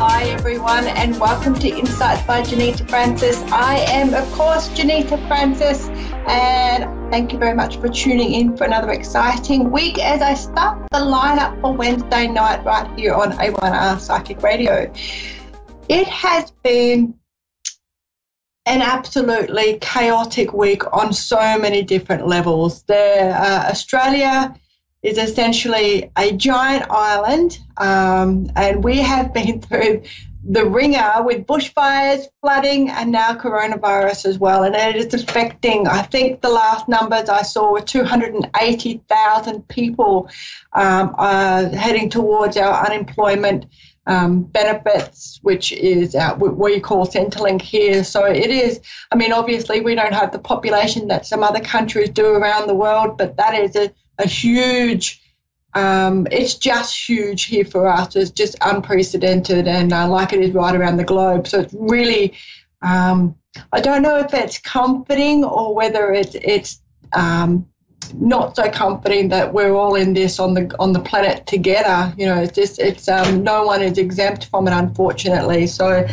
Hi everyone, and welcome to Insights by Johnita Francis. I am, of course, Johnita Francis, and thank you very much for tuning in for another exciting week as I start the lineup for Wednesday night right here on A1R Psychic Radio. It has been an absolutely chaotic week on so many different levels. Australia is essentially a giant island, and we have been through the ringer with bushfires, flooding, and now coronavirus as well. And it is affecting, I think the last numbers I saw were 280,000 people heading towards our unemployment benefits, which is what you call Centrelink here. So it is, I mean, obviously we don't have the population that some other countries do around the world, but that is a huge, it's just huge here for us. It's just unprecedented, and like it is right around the globe. So it's really, I don't know if it's comforting or whether it's not so comforting that we're all in this on the planet together. You know, it's no one is exempt from it, unfortunately. So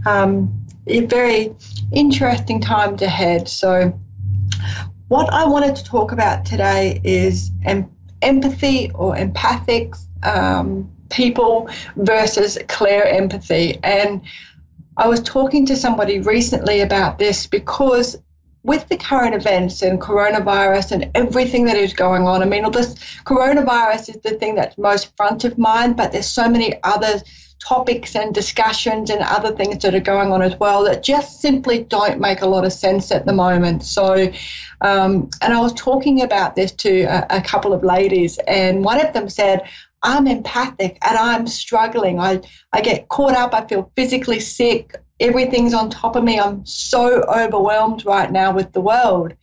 a very interesting times ahead. So what I wanted to talk about today is empathy or empathic people versus clear empathy. And I was talking to somebody recently about this because with the current events and coronavirus and everything that is going on, I mean, this coronavirus is the thing that's most front of mind, but there's so many other topics and discussions and other things that are going on as well that just simply don't make a lot of sense at the moment. So, and I was talking about this to a couple of ladies, and one of them said, I'm empathic and I'm struggling. I get caught up. I feel physically sick. Everything's on top of me. I'm so overwhelmed right now with the world.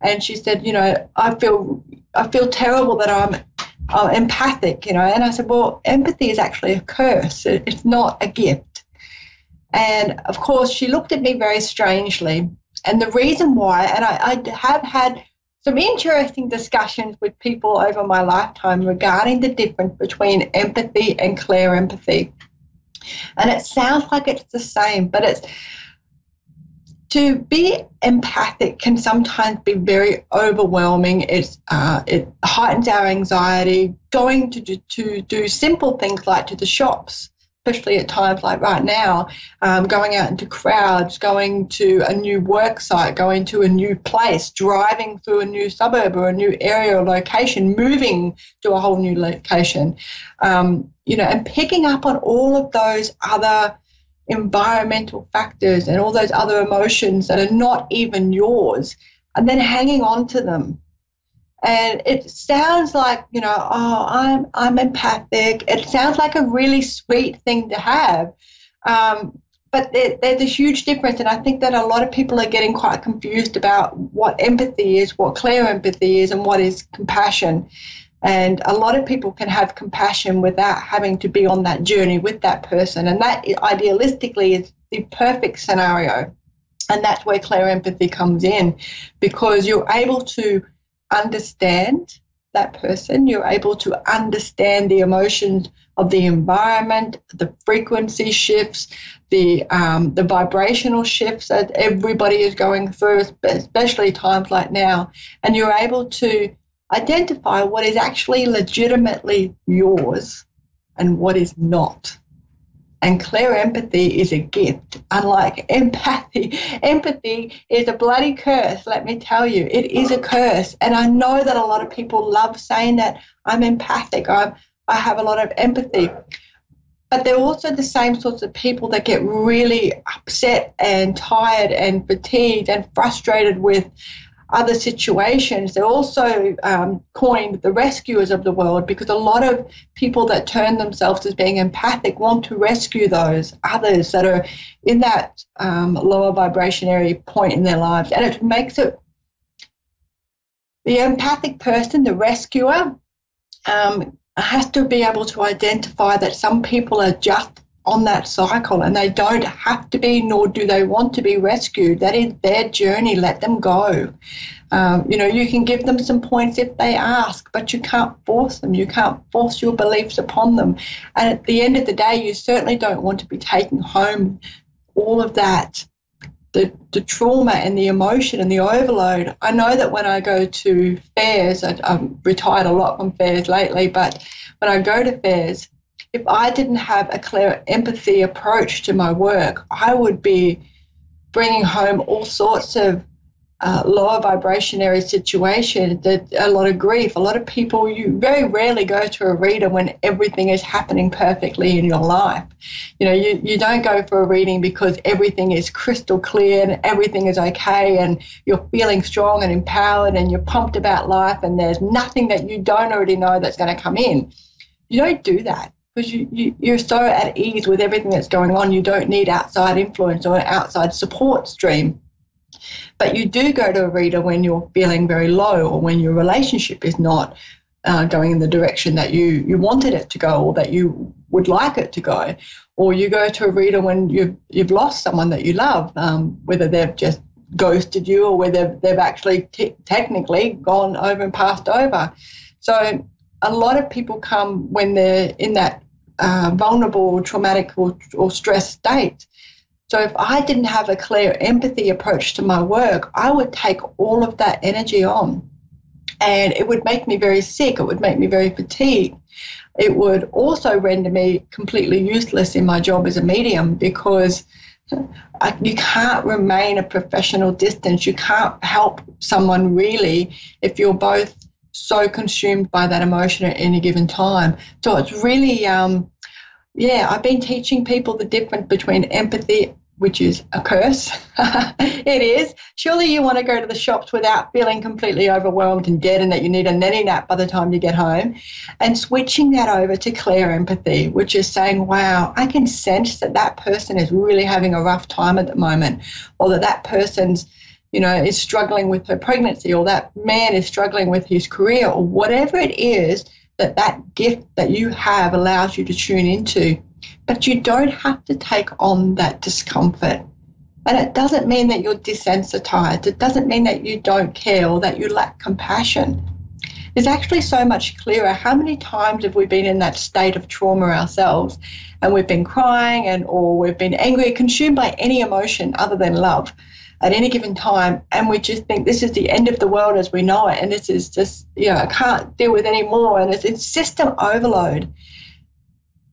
And she said, you know, I feel terrible that I'm empathic, you know. And I said, well, empathy is actually a curse. It's not a gift. And of course, she looked at me very strangely. And the reason why, and I have had some interesting discussions with people over my lifetime regarding the difference between empathy and clear empathy. And it sounds like it's the same, but it's to be empathic can sometimes be very overwhelming. It heightens our anxiety. Going to do simple things like to the shops, especially at times like right now, going out into crowds, going to a new work site, going to a new place, driving through a new suburb or a new area or location, moving to a whole new location, you know, and picking up on all of those other environmental factors and all those other emotions that are not even yours, and then hanging on to them. And it sounds like, you know, oh, I'm empathic. It sounds like a really sweet thing to have, but there's a huge difference. And I think that a lot of people are getting quite confused about what empathy is, what clear empathy is, and what is compassion. And a lot of people can have compassion without having to be on that journey with that person. And that idealistically is the perfect scenario. And that's where clear empathy comes in, because you're able to understand that person. You're able to understand the emotions of the environment, the frequency shifts, the vibrational shifts that everybody is going through, especially times like now. And you're able to identify what is actually legitimately yours and what is not. And clear empathy is a gift, unlike empathy. Empathy is a bloody curse, let me tell you. It is a curse. And I know that a lot of people love saying that I'm empathic, I have a lot of empathy. But they're also the same sorts of people that get really upset and tired and fatigued and frustrated with other situations. They're also coined the rescuers of the world, because a lot of people that term themselves as being empathic want to rescue those others that are in that lower vibrationary point in their lives. And it makes it, the empathic person, the rescuer, has to be able to identify that some people are just on that cycle, and they don't have to be, nor do they want to be rescued. That is their journey. Let them go. You can give them some points if they ask, but you can't force them. You can't force your beliefs upon them. And at the end of the day, you certainly don't want to be taking home all of that, the trauma and the emotion and the overload. I know that when I go to fairs, I've retired a lot from fairs lately, but when I go to fairs, if I didn't have a clear empathy approach to my work, I would be bringing home all sorts of lower vibrationary situations, a lot of grief. A lot of people, you very rarely go to a reader when everything is happening perfectly in your life. You don't go for a reading because everything is crystal clear and everything is okay and you're feeling strong and empowered and you're pumped about life and there's nothing that you don't already know that's going to come in. You don't do that because you're so at ease with everything that's going on. You don't need outside influence or an outside support stream. But you do go to a reader when you're feeling very low or when your relationship is not going in the direction that you wanted it to go or that you would like it to go. Or you go to a reader when you've lost someone that you love, whether they've just ghosted you or whether they've actually technically gone over and passed over. So a lot of people come when they're in that vulnerable, traumatic or stressed state. So if I didn't have a clear empathy approach to my work, I would take all of that energy on and it would make me very sick. It would make me very fatigued. It would also render me completely useless in my job as a medium because you can't remain a professional distance. You can't help someone really if you're both so consumed by that emotion at any given time. So it's really, I've been teaching people the difference between empathy, which is a curse. It is. Surely you want to go to the shops without feeling completely overwhelmed and dead and that you need a nanny nap by the time you get home. And switching that over to clear empathy, which is saying, wow, I can sense that person is really having a rough time at the moment, or that person's, is struggling with her pregnancy, or that man is struggling with his career, or whatever it is that gift that you have allows you to tune into. But you don't have to take on that discomfort. And it doesn't mean that you're desensitized. It doesn't mean that you don't care or that you lack compassion. It's actually so much clearer. How many times have we been in that state of trauma ourselves and we've been crying or we've been angry, consumed by any emotion other than love at any given time, and we just think this is the end of the world as we know it, and this is just, I can't deal with any more, and it's system overload.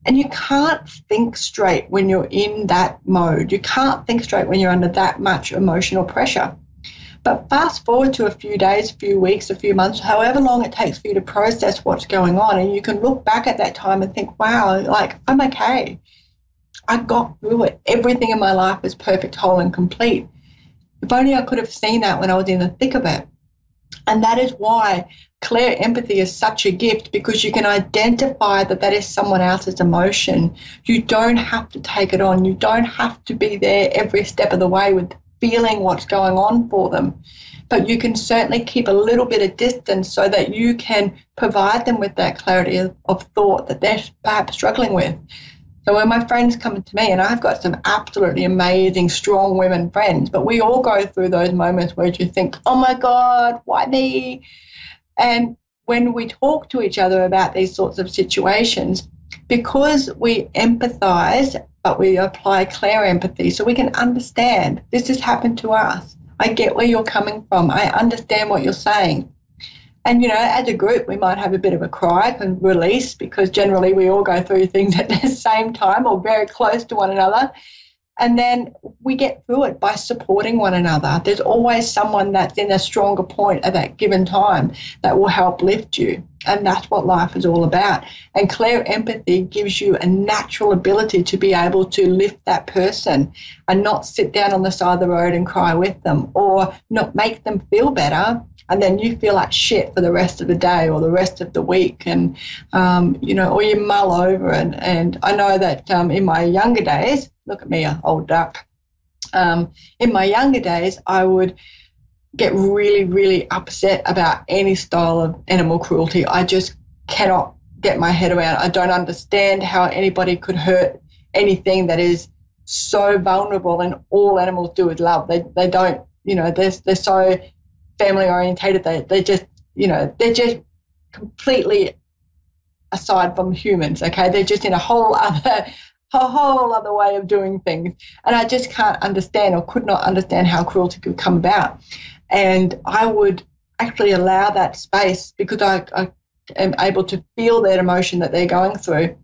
And you can't think straight when you're in that mode. You can't think straight when you're under that much emotional pressure. But fast forward to a few days, a few weeks, a few months, however long it takes for you to process what's going on, and you can look back at that time and think, wow, I'm okay. I got through it. Everything in my life is perfect, whole and complete. If only I could have seen that when I was in the thick of it. And that is why clear empathy is such a gift, because you can identify that is someone else's emotion. You don't have to take it on. You don't have to be there every step of the way with feeling what's going on for them. But you can certainly keep a little bit of distance so that you can provide them with that clarity of thought that they're perhaps struggling with. So when my friends come to me, and I've got some absolutely amazing, strong women friends, but we all go through those moments where you think, oh my God, why me? And when we talk to each other about these sorts of situations, because we empathize, but we apply clear empathy, so we can understand this has happened to us. I get where you're coming from. I understand what you're saying. And, as a group, we might have a bit of a cry and release, because generally we all go through things at the same time or very close to one another. And then we get through it by supporting one another. There's always someone that's in a stronger point at that given time that will help lift you. And that's what life is all about. And clear empathy gives you a natural ability to be able to lift that person and not sit down on the side of the road and cry with them, or not make them feel better, and then you feel like shit for the rest of the day or the rest of the week, and, or you mull over. And I know that in my younger days, look at me, old duck, in my younger days, I would get really, really upset about any style of animal cruelty. I just cannot get my head around. I don't understand how anybody could hurt anything that is so vulnerable, and all animals do is love. They don't, they're so family orientated. They just, they're just completely aside from humans. Okay, they're just in a whole other way of doing things, and I just can't understand, or could not understand, how cruelty could come about. And I would actually allow that space, because I am able to feel that emotion that they're going through.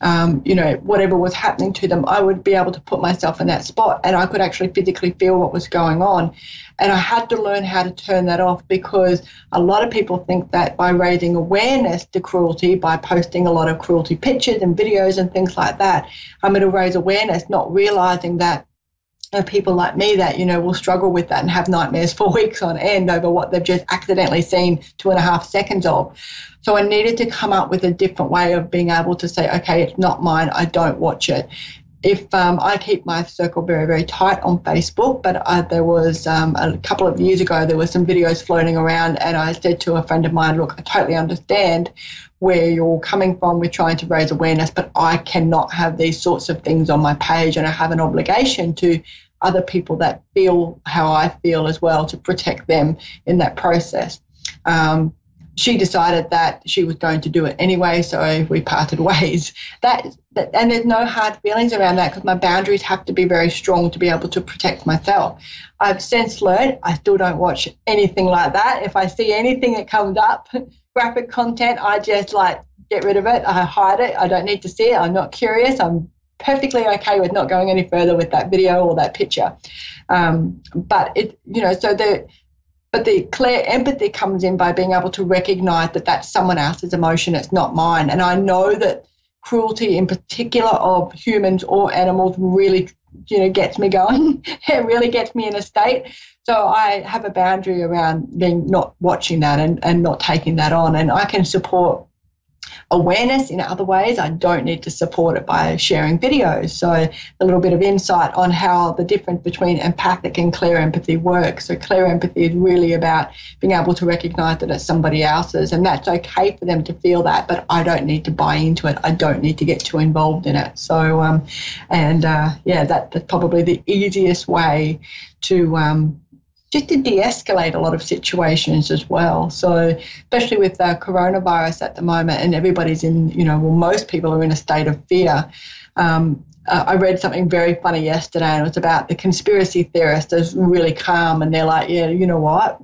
Whatever was happening to them, I would be able to put myself in that spot, and I could actually physically feel what was going on. And I had to learn how to turn that off, because a lot of people think that by raising awareness to cruelty, by posting a lot of cruelty pictures and videos and things like that, I'm going to raise awareness, not realizing that people like me that, will struggle with that and have nightmares for weeks on end over what they've just accidentally seen 2.5 seconds of. So I needed to come up with a different way of being able to say, okay, it's not mine, I don't watch it. If I keep my circle very, very tight on Facebook, but there was a couple of years ago, there were some videos floating around, and I said to a friend of mine, look, I totally understand where you're coming from with trying to raise awareness, but I cannot have these sorts of things on my page, and I have an obligation to other people that feel how I feel as well, to protect them in that process. She decided that she was going to do it anyway, so we parted ways. And there's no hard feelings around that, because my boundaries have to be very strong to be able to protect myself. I've since learned I still don't watch anything like that. If I see anything that comes up, graphic content, I just get rid of it. I hide it. I don't need to see it. I'm not curious. I'm perfectly okay with not going any further with that video or that picture. But the clear empathy comes in by being able to recognize that that's someone else's emotion, it's not mine. And I know that cruelty in particular of humans or animals really, gets me going. It really gets me in a state. So I have a boundary around not watching that and not taking that on. And I can support awareness in other ways. I don't need to support it by sharing videos. So a little bit of insight on how the difference between empathic and clear empathy works. So clear empathy is really about being able to recognize that it's somebody else's, and that's okay for them to feel that, but I don't need to buy into it. I don't need to get too involved in it. So, that's probably the easiest way to just to de-escalate a lot of situations as well. So especially with coronavirus at the moment, and everybody's in, most people are in a state of fear. I read something very funny yesterday, and it was about the conspiracy theorists is really calm, and they're like, yeah, you know what?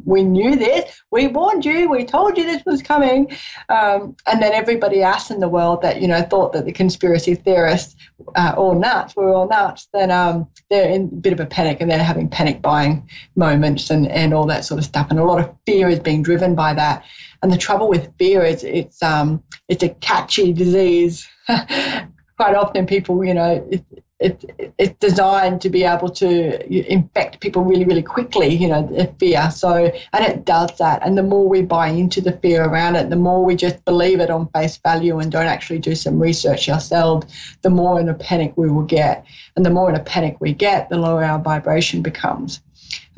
We knew this. We warned you. We told you this was coming. And then everybody else in the world that, thought that the conspiracy theorists were all nuts, then they're in a bit of a panic, and they're having panic buying moments and all that sort of stuff. And a lot of fear is being driven by that. And the trouble with fear is it's a catchy disease. Quite often people, it's designed to be able to infect people really, really quickly, the fear. So, and it does that. And the more we buy into the fear around it, the more we just believe it on face value and don't actually do some research ourselves, the more in a panic we will get. And the more in a panic we get, the lower our vibration becomes.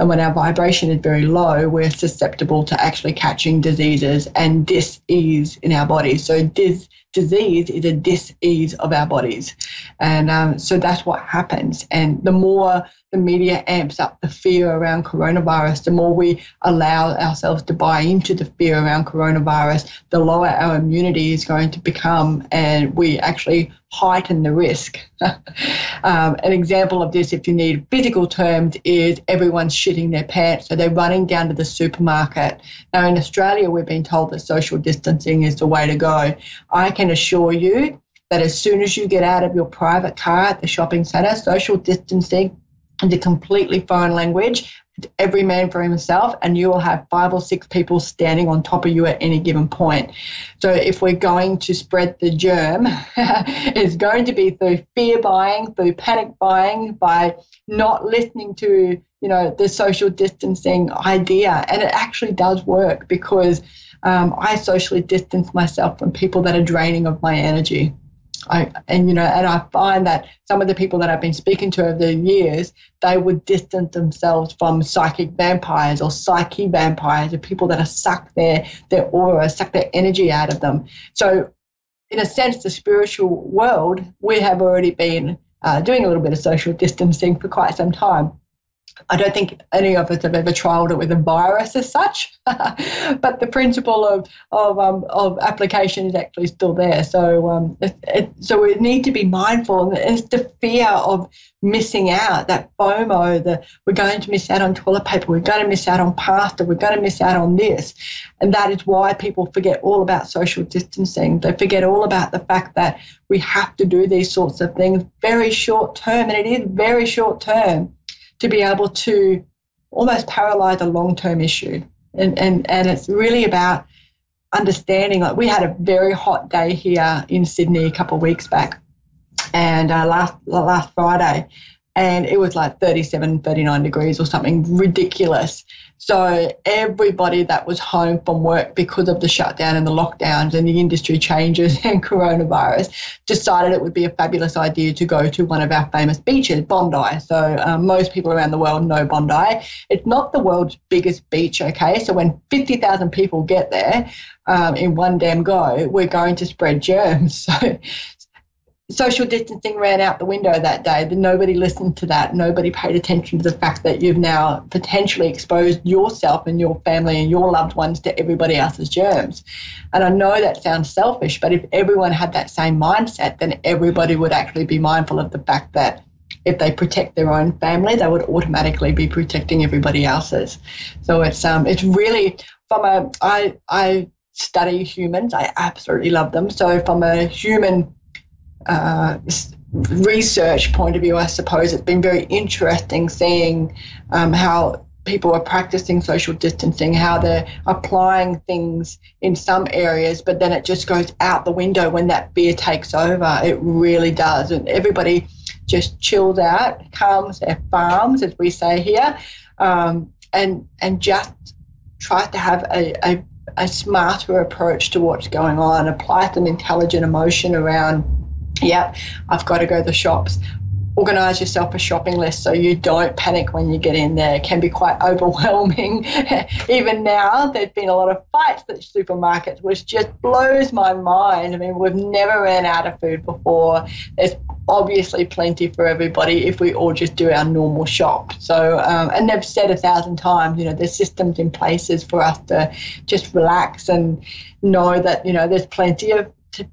And when our vibration is very low, we're susceptible to actually catching diseases and dis-ease in our bodies. So disease is a dis-ease of our bodies. And so that's what happens. And the more the media amps up the fear around coronavirus, the more we allow ourselves to buy into the fear around coronavirus, the lower our immunity is going to become, and we actually heighten the risk. An example of this, if you need physical terms, is everyone's shitting their pants. So they're running down to the supermarket. Now in Australia, we've been told that social distancing is the way to go. I can assure you that as soon as you get out of your private car at the shopping centre, social distancing is a completely foreign language. It's every man for himself, and you will have 5 or 6 people standing on top of you at any given point. So if we're going to spread the germ, it's going to be through fear buying, through panic buying, by not listening to, the social distancing idea. And it actually does work, because I socially distance myself from people that are draining of my energy. I find that some of the people that I've been speaking to over the years, they would distance themselves from psychic vampires or psyche vampires, or people that have sucked their aura, sucked their energy out of them. So in a sense, the spiritual world, we have already been doing a little bit of social distancing for quite some time. I don't think any of us have ever trialled it with a virus as such, but the principle of application is actually still there. So so we need to be mindful, and it's the fear of missing out, that FOMO, that we're going to miss out on toilet paper, we're going to miss out on pasta, we're going to miss out on this. And that is why people forget all about social distancing. They forget all about the fact that we have to do these sorts of things very short term, and it is very short term, to be able to almost paralyze a long-term issue. And it's really about understanding. Like, we had a very hot day here in Sydney a couple of weeks back, and last Friday, and it was like 37, 39 degrees or something ridiculous. So everybody that was home from work because of the shutdown and the lockdowns and the industry changes and coronavirus decided it would be a fabulous idea to go to one of our famous beaches, Bondi. So most people around the world know Bondi. It's not the world's biggest beach, okay? So when 50,000 people get there in one damn go, we're going to spread germs. So social distancing ran out the window that day. Nobody listened to that. Nobody paid attention to the fact that you've now potentially exposed yourself and your family and your loved ones to everybody else's germs. And I know that sounds selfish, but if everyone had that same mindset, then everybody would actually be mindful of the fact that if they protect their own family, they would automatically be protecting everybody else's. So it's really I study humans. I absolutely love them. So from a human research point of view, I suppose it's been very interesting seeing how people are practicing social distancing, how they're applying things in some areas, but then it just goes out the window when that fear takes over. It really does. And everybody just chills out, calms their farms, as we say here, and just tries to have a smarter approach to what's going on, apply some intelligent emotion around, yep, I've got to go to the shops. Organise yourself a shopping list so you don't panic when you get in there. It can be quite overwhelming. Even now, there's been a lot of fights at supermarkets, which just blows my mind. I mean, we've never ran out of food before. There's obviously plenty for everybody if we all just do our normal shop. So, and they've said 1,000 times, there's systems in places for us to just relax and know that, there's plenty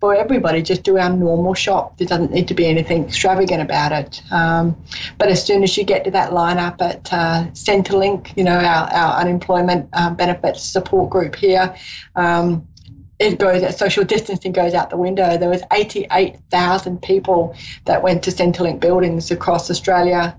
for everybody. Just do our normal shop. There doesn't need to be anything extravagant about it. But as soon as you get to that lineup at Centrelink, our unemployment benefits support group here, social distancing goes out the window. There was 88,000 people that went to Centrelink buildings across Australia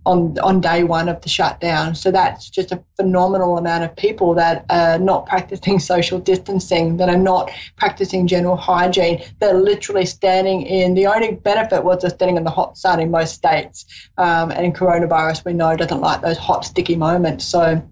on day one of the shutdown. So that's just a phenomenal amount of people that are not practicing social distancing, that are not practicing general hygiene. They're literally standing the only benefit was they're standing in the hot sun in most states. And coronavirus, we know, doesn't like those hot, sticky moments. So,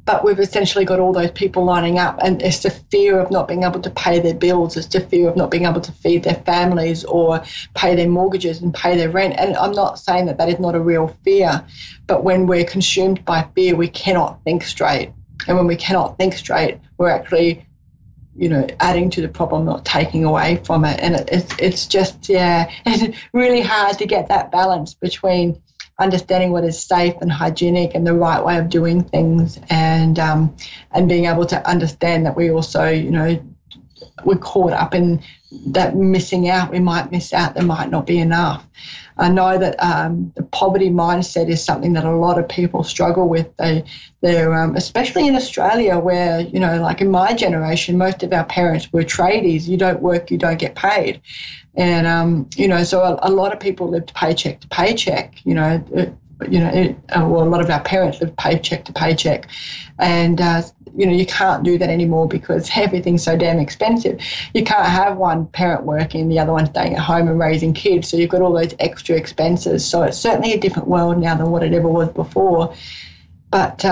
but we've essentially got all those people lining up, and it's the fear of not being able to pay their bills. It's the fear of not being able to feed their families or pay their mortgages and pay their rent. And I'm not saying that is not a real fear, but when we're consumed by fear, we cannot think straight. And when we cannot think straight, we're actually, adding to the problem, not taking away from it. And it's just, it's really hard to get that balance between understanding what is safe and hygienic and the right way of doing things, and being able to understand that we also, we're caught up in that missing out. We might miss out. There might not be enough. I know that the poverty mindset is something that a lot of people struggle with. They're especially in Australia, where, like in my generation, most of our parents were tradies. You don't work, you don't get paid. And, so a lot of people lived paycheck to paycheck, a lot of our parents lived paycheck to paycheck. And, you can't do that anymore because everything's so damn expensive. You can't have one parent working, the other one staying at home and raising kids. So you've got all those extra expenses. So it's certainly a different world now than what it ever was before. But,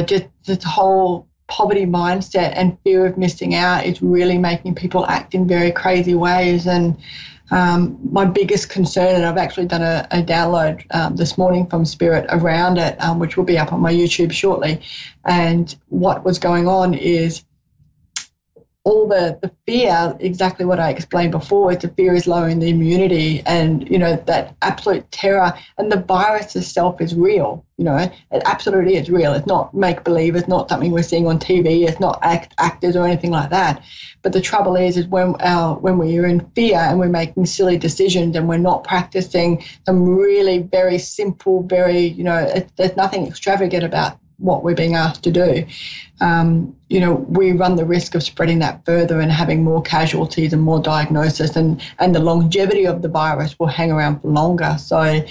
just this whole poverty mindset and fear of missing out is really making people act in very crazy ways. And my biggest concern, and I've actually done a download this morning from Spirit around it, which will be up on my YouTube shortly, and what was going on is all the fear, exactly what I explained before, is the fear is lowering the immunity, and, that absolute terror. And the virus itself is real, it absolutely is real. It's not make-believe. It's not something we're seeing on TV. It's not actors or anything like that. But the trouble is when we're in fear and we're making silly decisions and we're not practicing some really very simple, very, there's nothing extravagant about what we're being asked to do, we run the risk of spreading that further and having more casualties and more diagnosis, and the longevity of the virus will hang around for longer. So,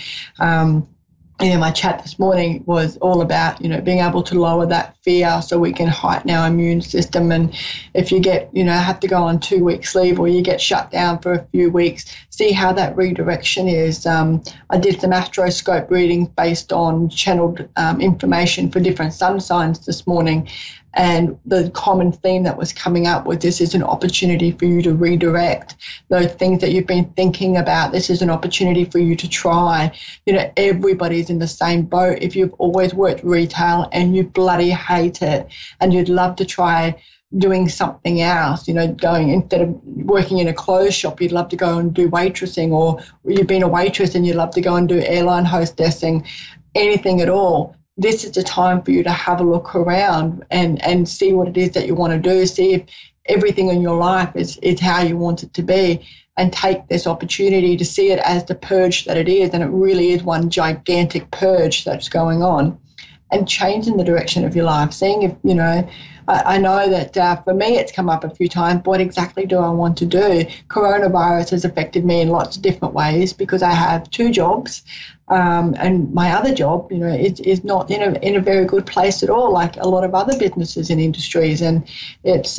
my chat this morning was all about, being able to lower that fear so we can heighten our immune system. And if you get, have to go on 2 weeks leave, or you get shut down for a few weeks, see how that redirection is. I did some astroscope readings based on channeled information for different sun signs this morning. And the common theme that was coming up was, this is an opportunity for you to redirect those things that you've been thinking about. This is an opportunity for you to try. Everybody's in the same boat. If you've always worked retail and you bloody hate it and you'd love to try doing something else, going, instead of working in a clothes shop, you'd love to go and do waitressing, or you've been a waitress and you'd love to go and do airline hostessing, anything at all. This is the time for you to have a look around and see what it is that you want to do, see if everything in your life is how you want it to be, and take this opportunity to see it as the purge that it is. And it really is one gigantic purge that's going on, and changing the direction of your life, seeing if, I know that for me it's come up a few times, what exactly do I want to do? Coronavirus has affected me in lots of different ways because I have 2 jobs, and my other job, is not in a very good place at all, like a lot of other businesses and industries. And it's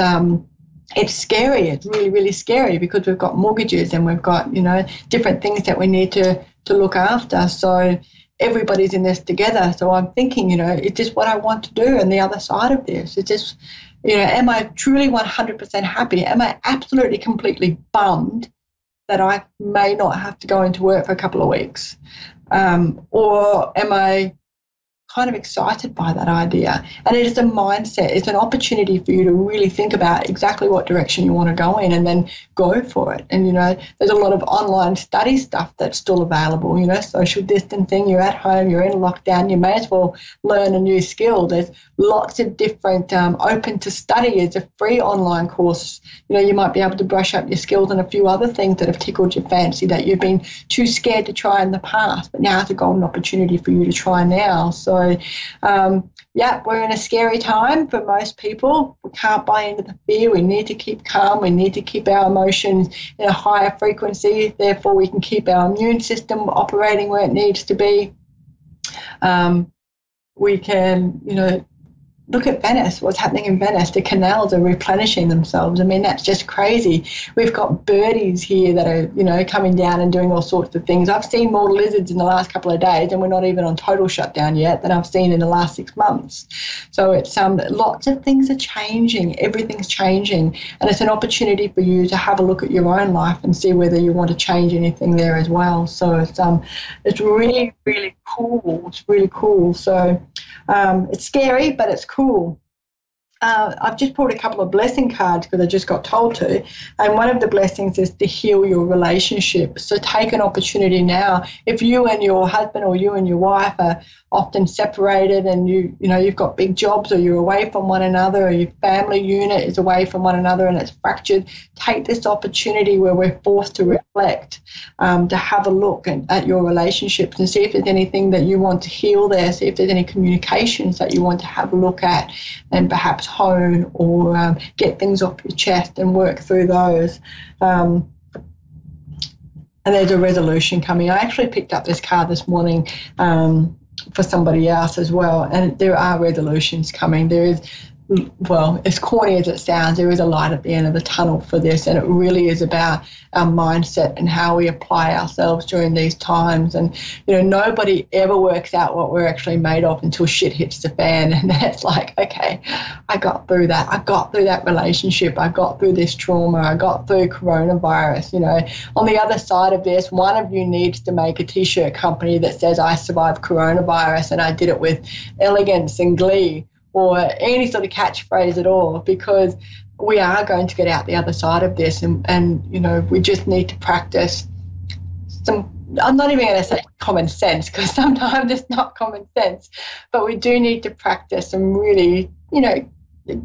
scary. It's really, really scary because we've got mortgages and we've got, different things that we need to look after. So everybody's in this together. So I'm thinking, is this what I want to do? And the other side of this, is this, am I truly 100% happy? Am I absolutely, completely bummed that I may not have to go into work for a couple of weeks? Or am I kind of excited by that idea? And it is a mindset. It's an opportunity for you to really think about exactly what direction you want to go in, and then go for it. And, there's a lot of online study stuff that's still available, social distancing, you're at home, you're in lockdown, you may as well learn a new skill. There's lots of different open to study. It's a free online course. You might be able to brush up your skills and a few other things that have tickled your fancy that you've been too scared to try in the past, but now it's a golden opportunity for you to try now. So, we're in a scary time for most people. We can't buy into the fear. We need to keep calm. We need to keep our emotions in a higher frequency. Therefore, we can keep our immune system operating where it needs to be. We can, look at Venice, what's happening in Venice. The canals are replenishing themselves. I mean, that's just crazy. We've got birdies here that are, coming down and doing all sorts of things. I've seen more lizards in the last couple of days, and we're not even on total shutdown yet, than I've seen in the last 6 months. So it's lots of things are changing. Everything's changing. And it's an opportunity for you to have a look at your own life and see whether you want to change anything there as well. So it's really, really cool. It's really cool. So it's scary, but it's cool. I've just pulled a couple of blessing cards because I just got told to. And one of the blessings is to heal your relationship. So take an opportunity now. If you and your husband or you and your wife are often separated, and you've got big jobs, or you're away from one another, or your family unit is away from one another and it's fractured, take this opportunity where we're forced to reflect, to have a look at your relationships and see if there's anything that you want to heal there, see if there's any communications that you want to have a look at and perhaps hone, or get things off your chest and work through those. And there's a resolution coming. I actually picked up this card this morning for somebody else as well, and there are resolutions coming. There is, well, as corny as it sounds, there is a light at the end of the tunnel for this, and it really is about our mindset and how we apply ourselves during these times. And, nobody ever works out what we're actually made of until shit hits the fan, and that's like, okay, I got through that. I got through that relationship. I got through this trauma. I got through coronavirus. On the other side of this, one of you needs to make a T-shirt company that says, I survived coronavirus and I did it with elegance and glee, or any sort of catchphrase at all, because we are going to get out the other side of this, and you know, we just need to practice some, I'm not even going to say common sense, because sometimes it's not common sense, but we do need to practice some really, you know,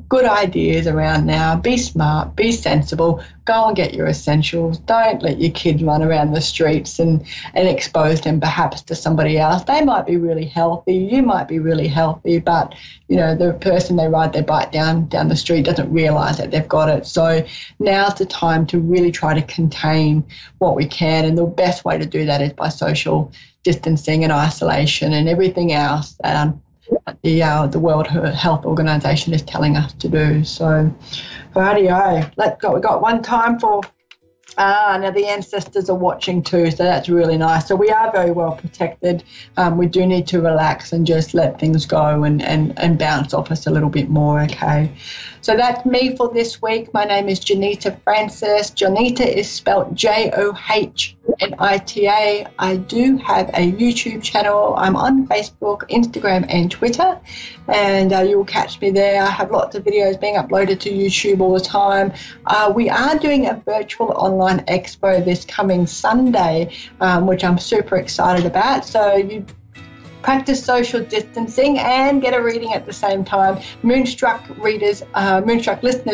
good ideas around now. Be smart, be sensible, go and get your essentials. Don't let your kids run around the streets and expose them perhaps to somebody else. They might be really healthy, you might be really healthy, but you know, the person they ride their bike down the street doesn't realise that they've got it. So now's the time to really try to contain what we can, and the best way to do that is by social distancing and isolation and everything else that the World Health Organization is telling us to do. So, rightio, let's go. We've got one time for, now the ancestors are watching too, so that's really nice. So we are very well protected. We do need to relax and just let things go and bounce off us a little bit more, okay? So that's me for this week. My name is Johnita Francis. Johnita is spelled Johita. I do have a YouTube channel. I'm on Facebook, Instagram, and Twitter, and you will catch me there. I have lots of videos being uploaded to YouTube all the time. We are doing a virtual online expo this coming Sunday, which I'm super excited about. So you practice social distancing and get a reading at the same time. Moonstruck listeners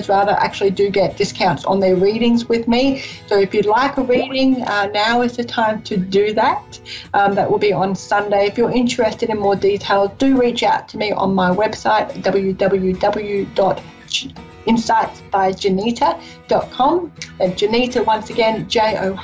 actually do get discounts on their readings with me. So if you'd like a reading, now is the time to do that. That will be on Sunday. If you're interested in more details, do reach out to me on my website, www.insightsbyjohnita.com. And Johnita, once again, Johita,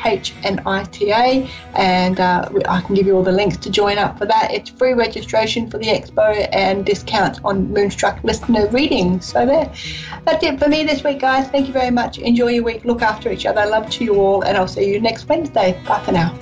and I can give you all the links to join up for that. It's free registration for the expo and discounts on Moonstruck listener readings. So that's it for me this week, guys. Thank you very much. Enjoy your week. Look after each other. Love to you all, and I'll see you next Wednesday. Bye for now.